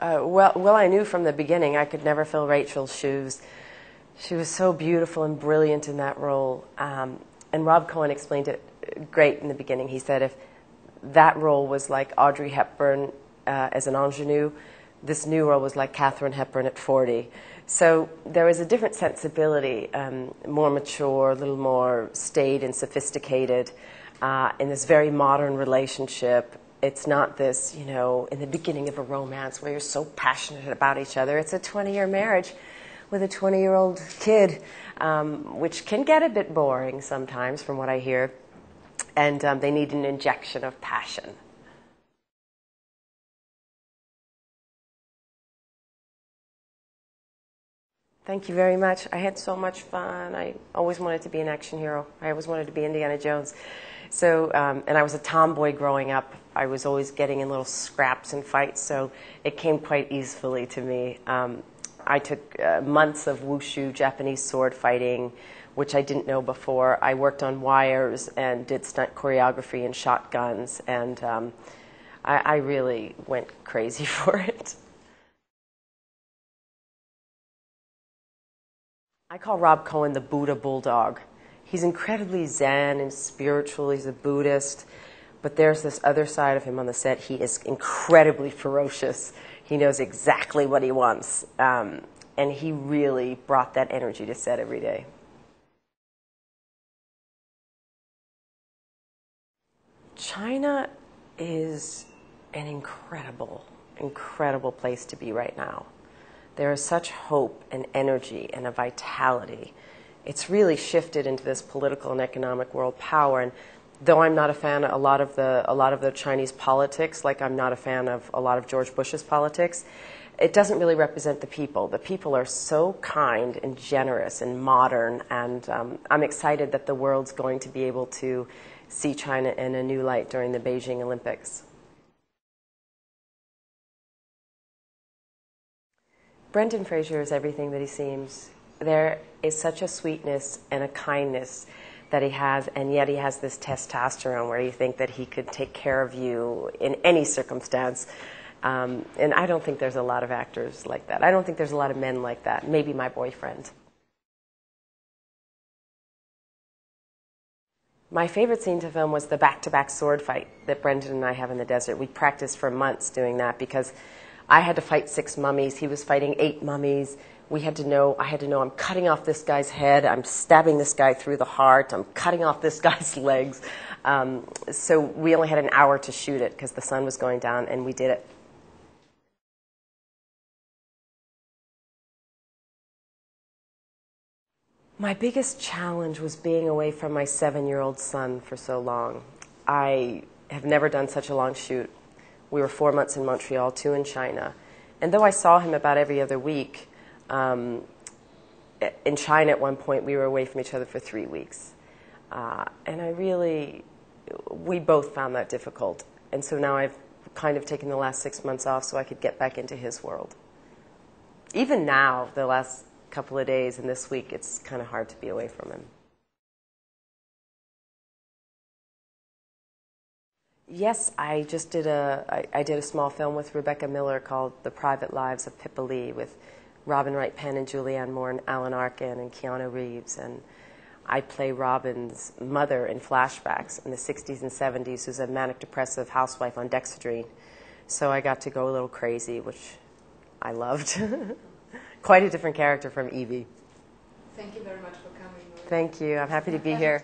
Well, I knew from the beginning I could never fill Rachel's shoes. She was so beautiful and brilliant in that role. And Rob Cohen explained it great in the beginning. He said if that role was like Audrey Hepburn as an ingenue, this new role was like Katharine Hepburn at 40. So there was a different sensibility, more mature, a little more staid and sophisticated in this very modern relationship. It's not this, you know, in the beginning of a romance where you're so passionate about each other. It's a 20-year marriage with a 20-year-old kid, which can get a bit boring sometimes from what I hear. And they need an injection of passion. Thank you very much. I had so much fun. I always wanted to be an action hero. I always wanted to be Indiana Jones. So, and I was a tomboy growing up. I was always getting in little scraps and fights, so it came quite easily to me. I took months of wushu, Japanese sword fighting, which I didn't know before. I worked on wires and did stunt choreography and shotguns, and I really went crazy for it. I call Rob Cohen the Buddha Bulldog. He's incredibly zen and spiritual. He's a Buddhist. But there's this other side of him on the set. He is incredibly ferocious. He knows exactly what he wants. And he really brought that energy to set every day. China is an incredible, incredible place to be right now. There is such hope and energy and a vitality. It's really shifted into this political and economic world power. And though I'm not a fan of a lot of the Chinese politics, like I'm not a fan of a lot of George Bush's politics, it doesn't really represent the people. The people are so kind and generous and modern, and I'm excited that the world's going to be able to see China in a new light during the Beijing Olympics. Brendan Fraser is everything that he seems. There is such a sweetness and a kindness that he has, and yet he has this testosterone where you think that he could take care of you in any circumstance. And I don't think there's a lot of actors like that. I don't think there's a lot of men like that. Maybe my boyfriend. My favorite scene to film was the back-to-back sword fight that Brendan and I have in the desert. We practiced for months doing that because I had to fight 6 mummies. He was fighting 8 mummies. I had to know I'm cutting off this guy's head. I'm stabbing this guy through the heart. I'm cutting off this guy's legs. So we only had an hour to shoot it because the sun was going down, and we did it. My biggest challenge was being away from my 7-year-old son for so long. I have never done such a long shoot. We were 4 months in Montreal, 2 in China. And though I saw him about every other week, in China at one point we were away from each other for 3 weeks. And we both found that difficult. And so now I've kind of taken the last 6 months off so I could get back into his world. Even now, the last couple of days and this week, it's kind of hard to be away from him. Yes, I just did I did a small film with Rebecca Miller called The Private Lives of Pippa Lee with Robin Wright Penn and Julianne Moore and Alan Arkin and Keanu Reeves. And I play Robin's mother in flashbacks in the 60s and 70s, who's a manic-depressive housewife on Dexedrine. So I got to go a little crazy, which I loved. Quite a different character from Evie. Thank you very much for coming. Thank you. I'm happy to be here.